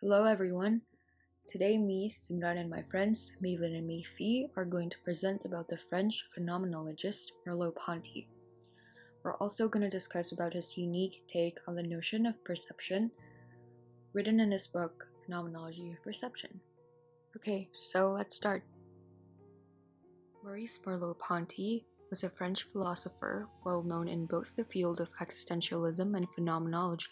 Hello everyone. Today me, Simran and my friends, Maveline and Meivi, are going to present about the French phenomenologist Merleau-Ponty. We're also going to discuss about his unique take on the notion of perception, written in his book, Phenomenology of Perception. Okay, so let's start. Maurice Merleau-Ponty was a French philosopher well known in both the field of existentialism and phenomenology.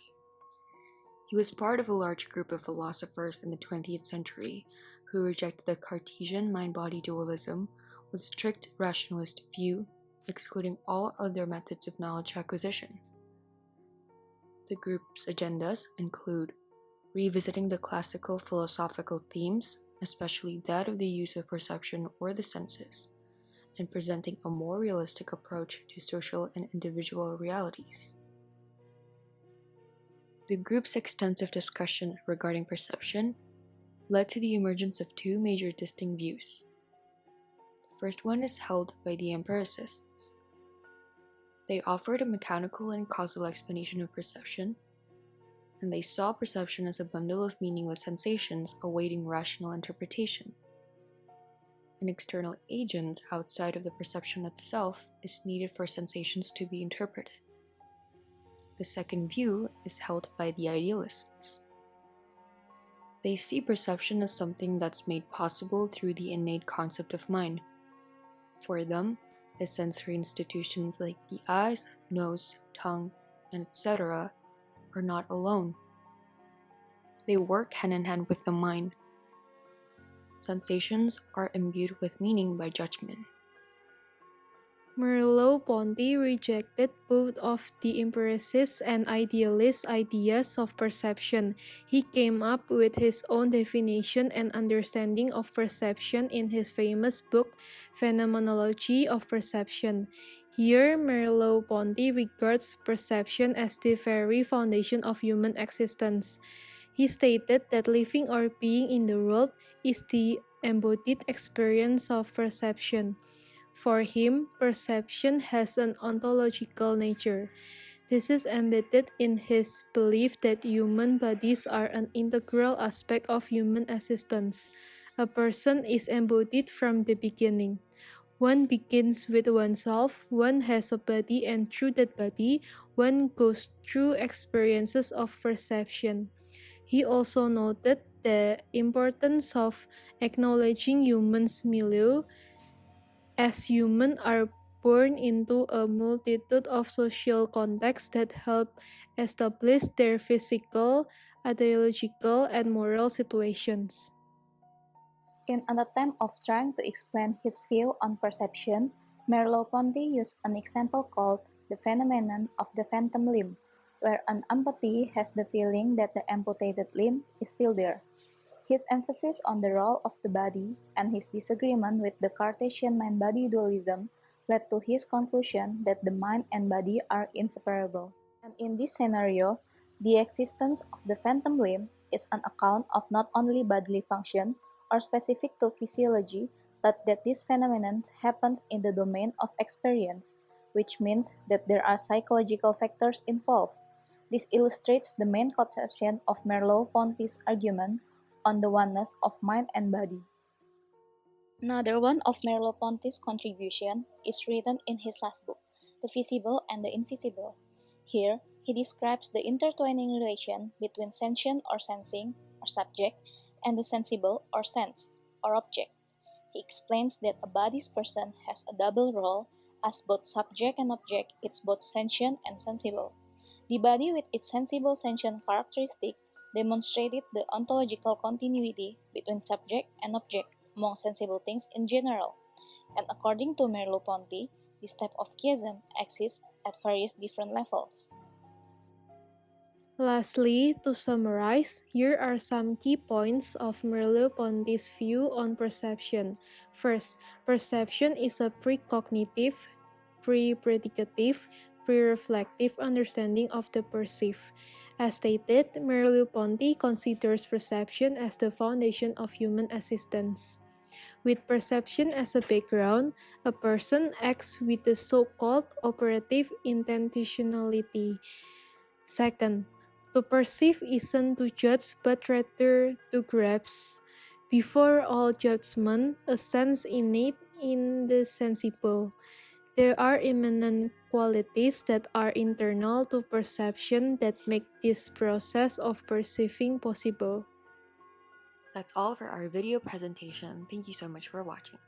He was part of a large group of philosophers in the 20th century who rejected the Cartesian mind-body dualism with strict rationalist view, excluding all other methods of knowledge acquisition. The group's agendas include revisiting the classical philosophical themes, especially that of the use of perception or the senses, and presenting a more realistic approach to social and individual realities. The group's extensive discussion regarding perception led to the emergence of two major distinct views. The first one is held by the empiricists. They offered a mechanical and causal explanation of perception, and they saw perception as a bundle of meaningless sensations awaiting rational interpretation. An external agent outside of the perception itself is needed for sensations to be interpreted. The second view is held by the idealists. They see perception as something that's made possible through the innate concept of mind. For them, the sensory institutions like the eyes, nose, tongue, and etc. are not alone. They work hand in hand with the mind. Sensations are imbued with meaning by judgment. Merleau-Ponty rejected both of the empiricist and idealist ideas of perception. He came up with his own definition and understanding of perception in his famous book, Phenomenology of Perception. Here, Merleau-Ponty regards perception as the very foundation of human existence. He stated that living or being in the world is the embodied experience of perception. For him, perception has an ontological nature. This is embedded in his belief that human bodies are an integral aspect of human existence. A person is embodied from the beginning. One begins with oneself, one has a body, and through that body, one goes through experiences of perception. He also noted the importance of acknowledging humans' milieu, as humans are born into a multitude of social contexts that help establish their physical, ideological, and moral situations. In an attempt of trying to explain his view on perception, Merleau-Ponty used an example called the phenomenon of the phantom limb, where an amputee has the feeling that the amputated limb is still there. His emphasis on the role of the body and his disagreement with the Cartesian mind-body dualism led to his conclusion that the mind and body are inseparable. And in this scenario, the existence of the phantom limb is an account of not only bodily function or specific to physiology, but that this phenomenon happens in the domain of experience, which means that there are psychological factors involved. This illustrates the main conception of Merleau-Ponty's argument on the oneness of mind and body. Another one of Merleau-Ponty's contribution is written in his last book, The Visible and the Invisible. Here, he describes the intertwining relation between sentient or sensing or subject and the sensible or sense or object. He explains that a body's person has a double role. As both subject and object, it's both sentient and sensible. The body with its sensible sentient characteristic demonstrated the ontological continuity between subject and object among sensible things in general, and according to Merleau-Ponty, this type of chiasm exists at various different levels. Lastly, to summarize, here are some key points of Merleau-Ponty's view on perception. First, perception is a precognitive, pre-predicative, pre-reflective understanding of the perceived. As stated, Merleau-Ponty considers perception as the foundation of human existence. With perception as a background, a person acts with the so-called operative intentionality. Second, To perceive isn't to judge but rather to grasp. Before all judgment, a sense innate in the sensible. There are immanent qualities that are internal to perception that make this process of perceiving possible. That's all for our video presentation. Thank you so much for watching.